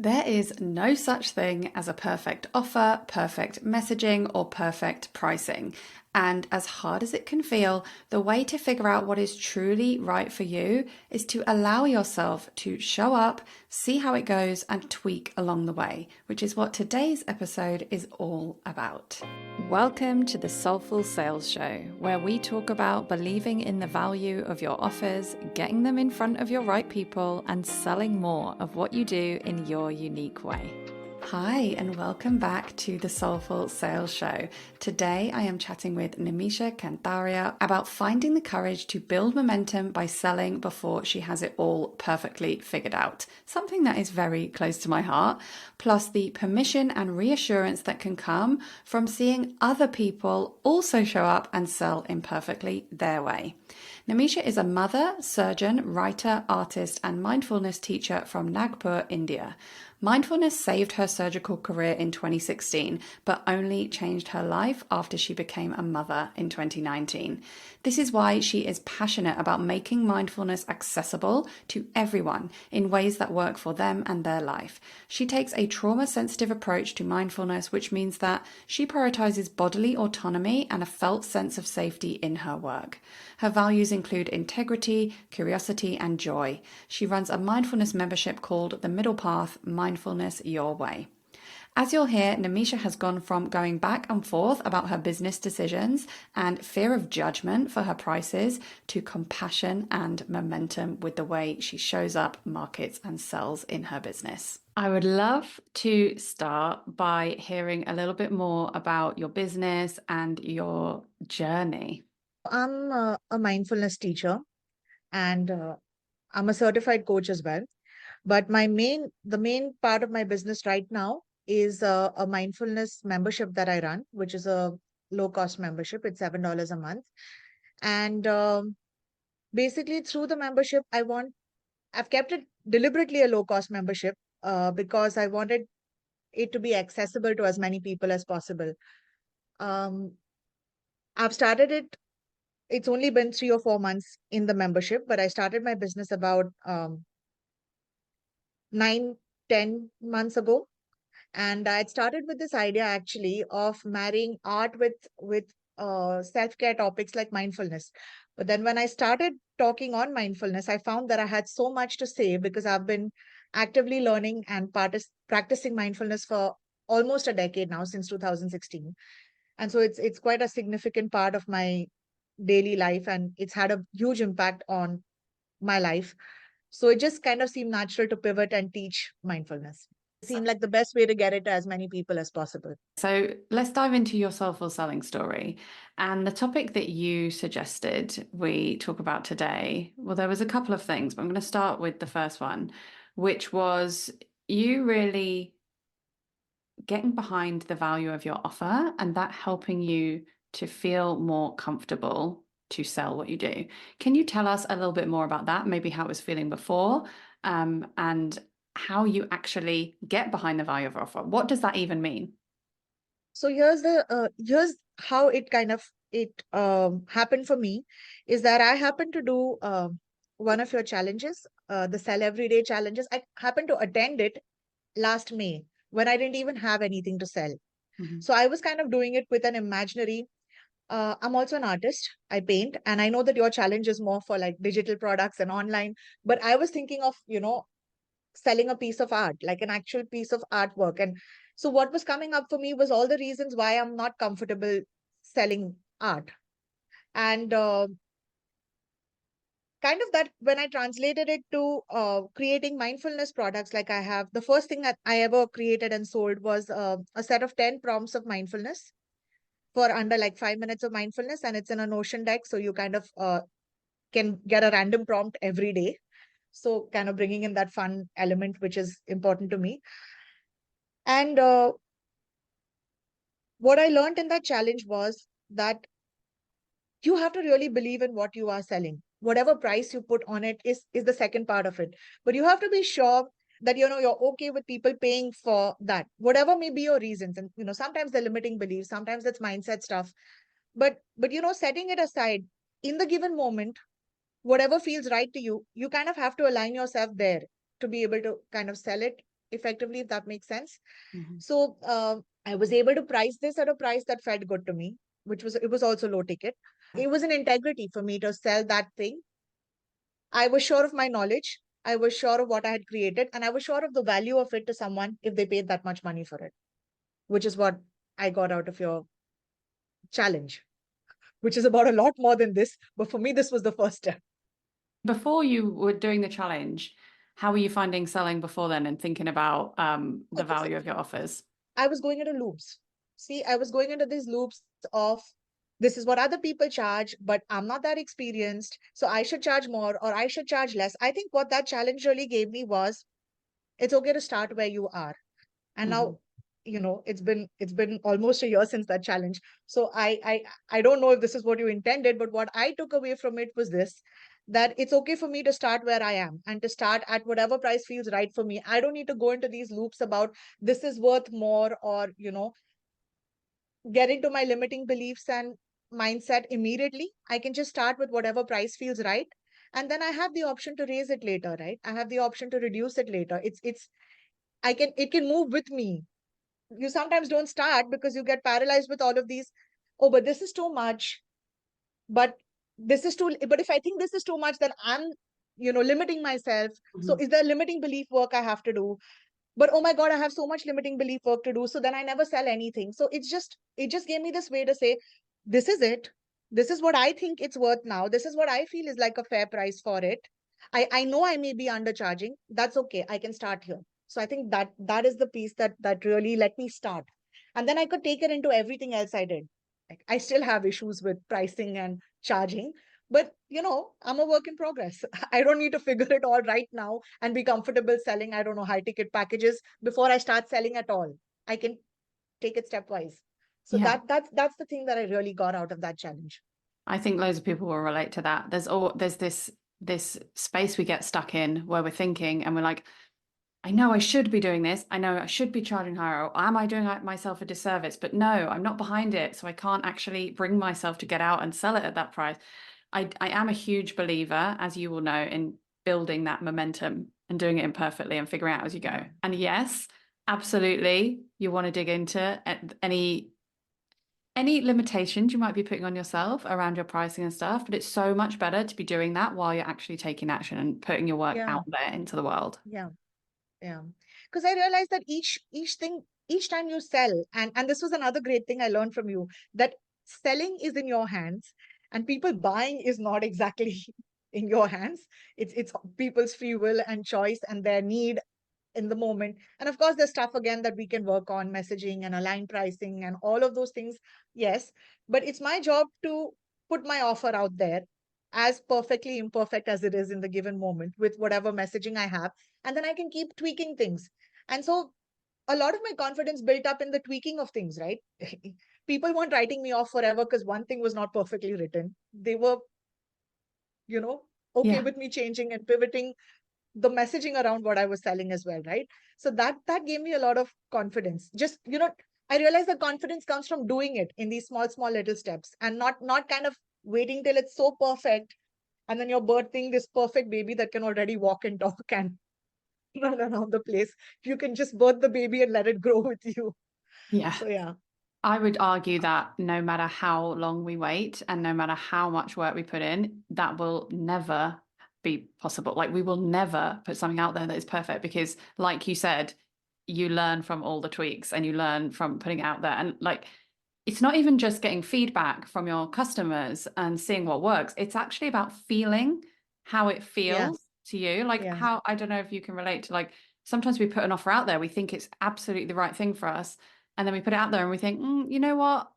There is no such thing as a perfect offer, perfect messaging, or perfect pricing. And as hard as it can feel, the way to figure out what is truly right for you is to allow yourself to show up, see how it goes, and tweak along the way, which is what today's episode is all about. Welcome to the Soulful Sales Show, where we talk about believing in the value of your offers, getting them in front of your right people, and selling more of what you do in your unique way. Hi, and welcome back to the Soulful Sales Show. Today I am chatting with Nimisha Kantharia about finding the courage to build momentum by selling before she has it all perfectly figured out. Something that is very close to my heart, plus the permission and reassurance that can come from seeing other people also show up and sell imperfectly their way. Nimisha is a mother, surgeon, writer, artist, and mindfulness teacher from Nagpur, India. Mindfulness saved her surgical career in 2016, but only changed her life after she became a mother in 2019. This is why she is passionate about making mindfulness accessible to everyone in ways that work for them and their life. She takes a trauma-sensitive approach to mindfulness, which means that she prioritizes bodily autonomy and a felt sense of safety in her work. Her values include integrity, curiosity, and joy. She runs a mindfulness membership called The Middle Path, Mindfulness Your Way. As you'll hear, Nimisha has gone from going back and forth about her business decisions and fear of judgment for her prices to compassion and momentum with the way she shows up, markets, and sells in her business. I would love to start by hearing a little bit more about your business and your journey. I'm a mindfulness teacher and I'm a certified coach as well. But the main part of my business right now is a mindfulness membership that I run, which is a low cost membership. It's $7 a month. And basically through the membership, I've kept it deliberately a low cost membership because I wanted it to be accessible to as many people as possible. Um, I've started it. It's only been 3 or 4 months in the membership, but I started my business about 9, 10 months ago. And I had started with this idea actually of marrying art with self-care topics like mindfulness. But then when I started talking on mindfulness, I found that I had so much to say because I've been actively learning and practicing mindfulness for almost a decade now, since 2016. And so it's quite a significant part of my daily life, and it's had a huge impact on my life. So it just kind of seemed natural to pivot and teach mindfulness. It seemed like the best way to get it to as many people as possible. So let's dive into your soulful selling story. And the topic that you suggested we talk about today, well, there was a couple of things, but I'm going to start with the first one, which was you really getting behind the value of your offer and that helping you to feel more comfortable to sell what you do. Can you tell us a little bit more about that? Maybe how it was feeling before, and how you actually get behind the value of your offer. What does that even mean? So here's how it happened for me is that I happened to do one of your challenges, the Sell Everyday challenges. I happened to attend it last May when I didn't even have anything to sell. Mm-hmm. So I was kind of doing it with an imaginary. I'm also an artist. I paint, and I know that your challenge is more for like digital products and online. But I was thinking of, selling a piece of art, like an actual piece of artwork. And so what was coming up for me was all the reasons why I'm not comfortable selling art. And kind of that when I translated it to creating mindfulness products, like I have the first thing that I ever created and sold was a set of 10 prompts of mindfulness for under like 5 minutes of mindfulness. And it's in a Notion deck. So you kind of can get a random prompt every day. So kind of bringing in that fun element, which is important to me. And what I learned in that challenge was that you have to really believe in what you are selling. Whatever price you put on it is the second part of it. But you have to be sure that you're okay with people paying for that, whatever may be your reasons. And sometimes they're limiting beliefs, sometimes it's mindset stuff. But setting it aside in the given moment, whatever feels right to you, you kind of have to align yourself there to be able to kind of sell it effectively, if that makes sense. Mhm. So I was able to price this at a price that felt good to me, which was, it was also low ticket. It was an integrity for me to sell that thing. I was sure of my knowledge. I was sure of what I had created, and I was sure of the value of it to someone if they paid that much money for it, which is what I got out of your challenge, which is about a lot more than this. But for me, this was the first step. Before you were doing the challenge, how were you finding selling before then and thinking about the Okay, so value of your offers? I was going into loops. See, I was going into these loops of this is what other people charge, but I'm not that experienced. So I should charge more or I should charge less. I think what that challenge really gave me was it's okay to start where you are. And Mhm. now, it's been almost a year since that challenge. So I don't know if this is what you intended, but what I took away from it was this, that it's okay for me to start where I am and to start at whatever price feels right for me. I don't need to go into these loops about this is worth more, or get into my limiting beliefs and mindset immediately. I can just start with whatever price feels right. And then I have the option to raise it later, right? I have the option to reduce it later. It can move with me. You sometimes don't start because you get paralyzed with all of these. Oh, but this is too much. But but if I think this is too much, then I'm, limiting myself. So Mhm. is there limiting belief work I have to do? But oh my god, I have so much limiting belief work to do, so then I never sell anything. So it just gave me this way to say, this is it, this is what I think it's worth now, this is what I feel is like a fair price for it. I know I may be undercharging, that's okay, I can start here. So I think that is the piece that really let me start, and then I could take it into everything else I did. Like, I still have issues with pricing and charging, but I'm a work in progress. I don't need to figure it all right now and be comfortable selling, I don't know, high ticket packages before I start selling at all. I can take it stepwise. So Yeah. that's the thing that I really got out of that challenge. I think loads of people will relate to that. There's this space we get stuck in where we're thinking and we're like, I know I should be doing this. I know I should be charging higher. Or am I doing myself a disservice? But no, I'm not behind it. So I can't actually bring myself to get out and sell it at that price. I am a huge believer, as you will know, in building that momentum and doing it imperfectly and figuring out as you go. And yes, absolutely, you want to dig into any limitations you might be putting on yourself around your pricing and stuff, but it's so much better to be doing that while you're actually taking action and putting your work Yeah, out there into the world. yeah, yeah. Because I realized that each thing, each time you sell, and this was another great thing I learned from you, that selling is in your hands and people buying is not exactly in your hands. It's people's free will and choice and their need in the moment. And of course, there's stuff again that we can work on, messaging and align pricing and all of those things. Yes. But it's my job to put my offer out there as perfectly imperfect as it is in the given moment with whatever messaging I have. And then I can keep tweaking things. And so a lot of my confidence built up in the tweaking of things, right? People weren't writing me off forever because one thing was not perfectly written. They were, you know, okay Yeah. with me changing and pivoting the messaging around what I was selling as well, right? So that gave me a lot of confidence. Just, I realized that confidence comes from doing it in these small little steps and not kind of waiting till it's so perfect and then you're birthing this perfect baby that can already walk and talk and run around the place. You can just birth the baby and let it grow with you. Yeah. So yeah. I would argue that no matter how long we wait and no matter how much work we put in, that will never be possible. Like we will never put something out there that is perfect because, like you said, you learn from all the tweaks and you learn from putting it out there. And like, it's not even just getting feedback from your customers and seeing what works. It's actually about feeling how it feels Yes. to you. Like Yeah. how, I don't know if you can relate to like, sometimes we put an offer out there, we think it's absolutely the right thing for us. And then we put it out there and we think, you know what?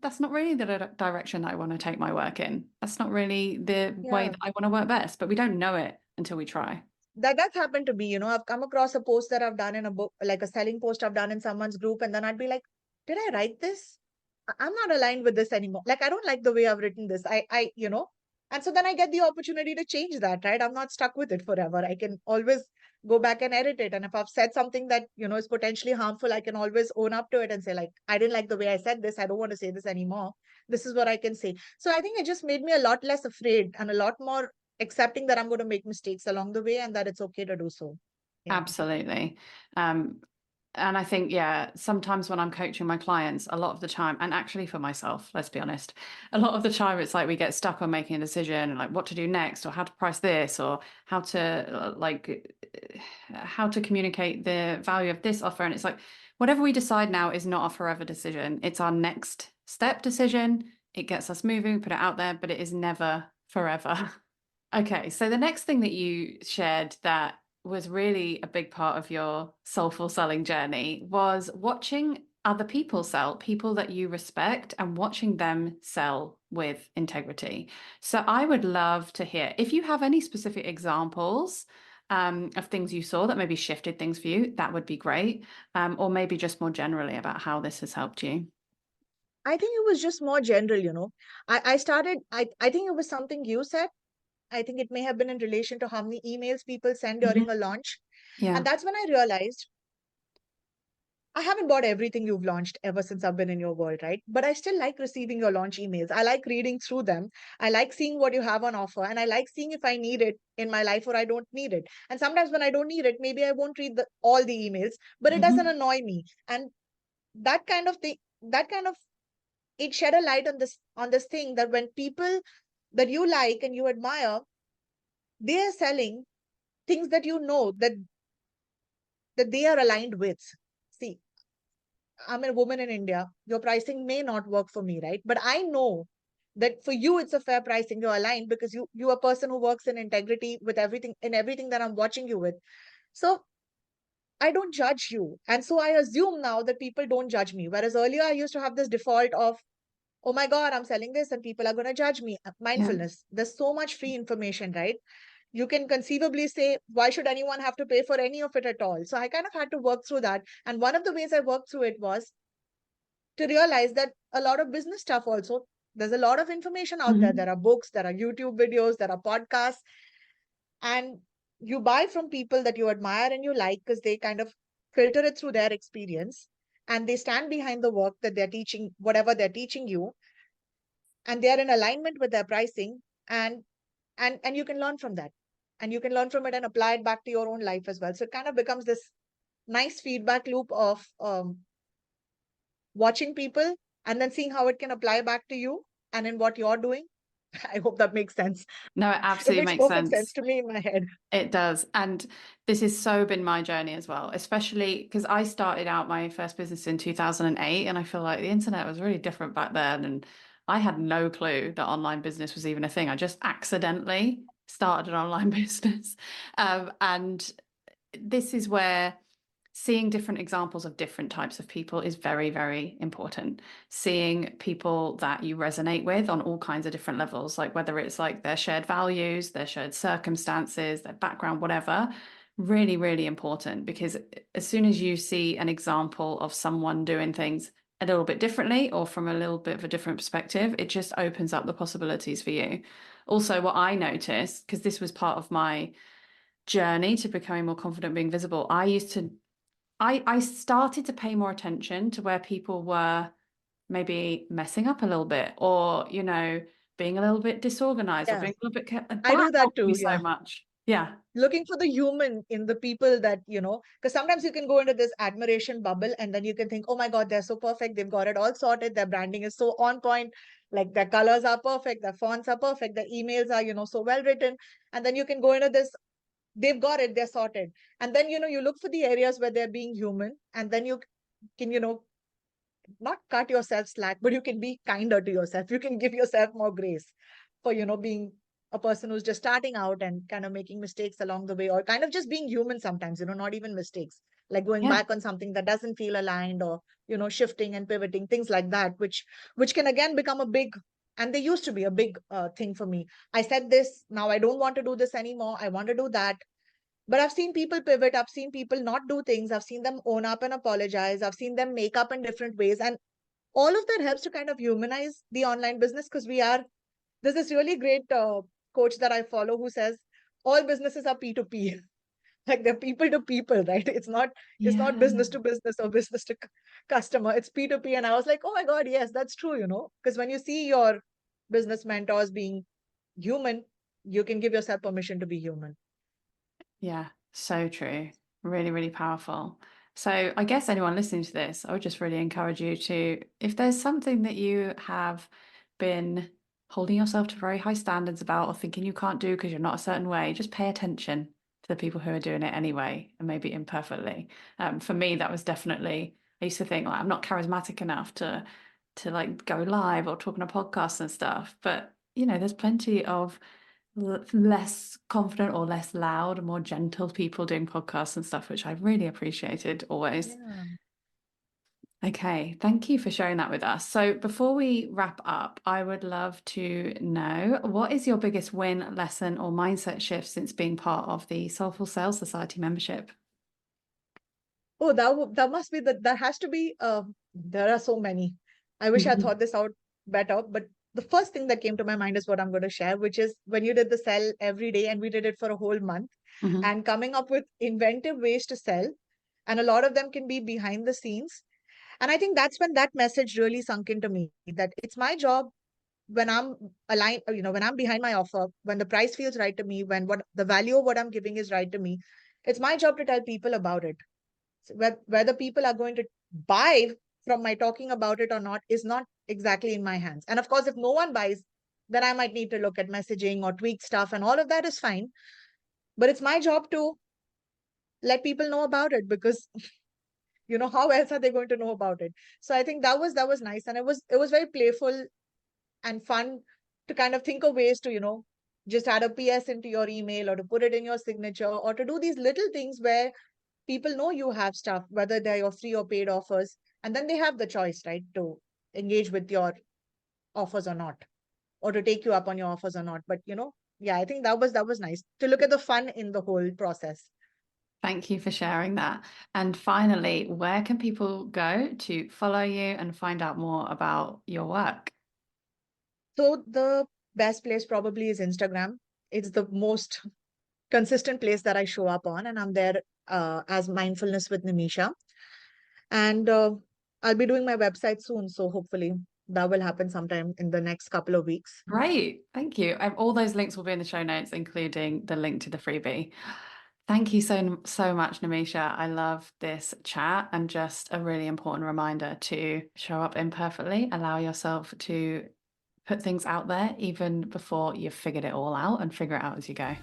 That's not really the direction that I want to take my work in. That's not really the way Yeah. that I want to work best. But we don't know it until we try. That's happened to me. I've come across a post that I've done in a book, like a selling post I've done in someone's group, and then I'd be like, did I write this? I'm not aligned with this anymore. Like, I don't like the way I've written this. And so then I get the opportunity to change that, right? I'm not stuck with it forever. I can always go back and edit it. And if I've said something that, is potentially harmful, I can always own up to it and say, like, I didn't like the way I said this. I don't want to say this anymore. This is what I can say. So I think it just made me a lot less afraid and a lot more accepting that I'm going to make mistakes along the way and that it's okay to do so. Yeah. Absolutely. Um, and I think, yeah, sometimes when I'm coaching my clients, a lot of the time, and actually for myself, let's be honest, a lot of the time it's like we get stuck on making a decision and like what to do next or how to price this or how to how to communicate the value of this offer. And it's like whatever we decide now is not a forever decision. It's our next step decision. It gets us moving, put it out there, but it is never forever. Okay, so the next thing that you shared that was really a big part of your soulful selling journey was watching other people sell, people that you respect, and watching them sell with integrity. So I would love to hear if you have any specific examples of things you saw that maybe shifted things for you, that would be great. Or maybe just more generally about how this has helped you. I think it was just more general, I started, I think it was something you said. I think it may have been in relation to how many emails people send during Mhm. a launch. And Yeah. that's when I realized I haven't bought everything you've launched ever since I've been in your world, right? But I still like receiving your launch emails. I like reading through them. I like seeing what you have on offer. And I like seeing if I need it in my life or I don't need it. And sometimes when I don't need it, maybe I won't read all the emails, but it doesn't Mhm. annoy me. And that kind of thing, that kind of it shed a light on this thing that when people that you like and you admire, they are selling things that that they are aligned with. See, I'm a woman in India. Your pricing may not work for me, right? But I know that for you it's a fair pricing. You're aligned because you are a person who works in integrity with everything that I'm watching you with. So I don't judge you. And so I assume now that people don't judge me. Whereas earlier I used to have this default of, oh my God, I'm selling this and people are going to judge me. Yeah. Mindfulness. There's so much free information, right? You can conceivably say, why should anyone have to pay for any of it at all? So I kind of had to work through that. And one of the ways I worked through it was to realize that a lot of business stuff also, there's a lot of information out there. Mhm. There are books, there are YouTube videos, there are podcasts, and you buy from people that you admire and you like because they kind of filter it through their experience and they stand behind the work that they're teaching, whatever they're teaching you, and they are in alignment with their pricing, and and you can learn from that, and you can learn from it and apply it back to your own life as well. So it kind of becomes this nice feedback loop of watching people and then seeing how it can apply back to you and in what you're doing. I hope that makes sense. No, it It absolutely makes makes perfect sense sense. to me in my head. It does. And this has so been my journey as well, especially because I started out my first business in 2008, and I feel like the internet was really different back then. And I had no clue that online business was even a thing. I just accidentally started an online business. And this is where seeing different examples of different types of people is very, very important. Seeing people that you resonate with on all kinds of different levels, like whether it's like their shared values, their shared circumstances, their background, whatever, really, really important because as soon as you see an example of someone doing things a little bit differently or from a little bit of a different perspective, it just opens up the possibilities for you. Also, what I noticed, because this was part of my journey to becoming more confident being visible, I started to pay more attention to where people were maybe messing up a little bit or, being a little bit disorganized or Yeah, being a little bit I that do that helped me too. so Yeah. much. Yeah. Looking for the human in the people that, because sometimes you can go into this admiration bubble and then you can think, oh my God, they're so perfect. They've got it all sorted. Their branding is so on point. Like their colors are perfect. Their fonts are perfect. Their emails are, so well written. And then you can go into this, they've got it, they're sorted. And then, you look for the areas where they're being human. And then you can, not cut yourself slack, but you can be kinder to yourself. You can give yourself more grace for, being a person who's just starting out and kind of making mistakes along the way, or kind of just being human sometimes, not even mistakes, like going Yeah. back on something that doesn't feel aligned or, shifting and pivoting, things like that, which can again become a big, and they used to be a big thing for me. I said this, now I don't want to do this anymore. I want to do that. But I've seen people pivot. I've seen people not do things. I've seen them own up and apologize. I've seen them make up in different ways. And all of that helps to kind of humanize the online business because there's this really great coach that I follow who says all businesses are P2P. Like they're people to people, right? It's not Yeah. business to business or business to customer. It's P2P. And I was like, oh my God, yes, that's true, because when you see your business mentors being human, you can give yourself permission to be human. Yeah. So true. Really, really powerful. So I guess anyone listening to this, I would just really encourage you to, if there's something that you have been holding yourself to very high standards about or thinking you can't do because you're not a certain way, just pay attention to the people who are doing it anyway and maybe imperfectly. For me, that was definitely, I used to think like I'm not charismatic enough to like go live or talk on a podcast and stuff. But there's plenty of less confident or less loud, more gentle people doing podcasts and stuff, which I really appreciated always. Yeah. Okay, thank you for sharing that with us. So before we wrap up, I would love to know what is your biggest win, lesson, or mindset shift since being part of the Soulful Sales Society membership? Oh, that must be that has to be. There are so many. I wish I thought this out better, but the first thing that came to my mind is what I'm going to share, which is when you did the sell every day, and we did it for a whole month, Mhm. and coming up with inventive ways to sell, and a lot of them can be behind the scenes. And I think that's when that message really sunk into me that it's my job when I'm aligned, when I'm behind my offer, when the price feels right to me, when what the value of what I'm giving is right to me, it's my job to tell people about it. Whether people are going to buy from my talking about it or not is not exactly in my hands. And of course, if no one buys, then I might need to look at messaging or tweak stuff, and all of that is fine. But it's my job to let people know about it because how else are they going to know about it? So I think that was nice, and it was very playful and fun to kind of think of ways to just add a PS into your email, or to put it in your signature, or to do these little things where people know you have stuff, whether they're your free or paid offers, and then they have the choice, right, to engage with your offers or not, or to take you up on your offers or not. But yeah, I think that was nice to look at the fun in the whole process. Thank you for sharing that. And finally, where can people go to follow you and find out more about your work? So the best place probably is Instagram. It's the most consistent place that I show up on, and I'm there as Mindfulness with Nimisha. And I'll be doing my website soon, so hopefully that will happen sometime in the next couple of weeks. Great. Thank you. All those links will be in the show notes, including the link to the freebie. Thank you so much, Nimisha. I love this chat and just a really important reminder to show up imperfectly, allow yourself to put things out there even before you've figured it all out and figure it out as you go.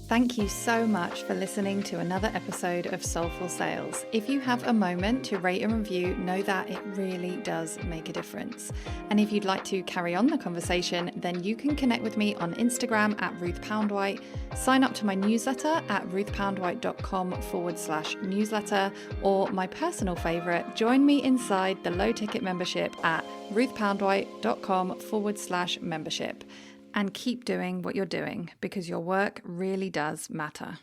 Thank you so much for listening to another episode of Soulful Sales. If you have a moment to rate and review, know that it really does make a difference. And if you'd like to carry on the conversation, then you can connect with me on Instagram at Ruth Poundwhite, sign up to my newsletter at ruthpoundwhite.com/newsletter, or my personal favourite, join me inside the low ticket membership at ruthpoundwhite.com/membership. And keep doing what you're doing because your work really does matter.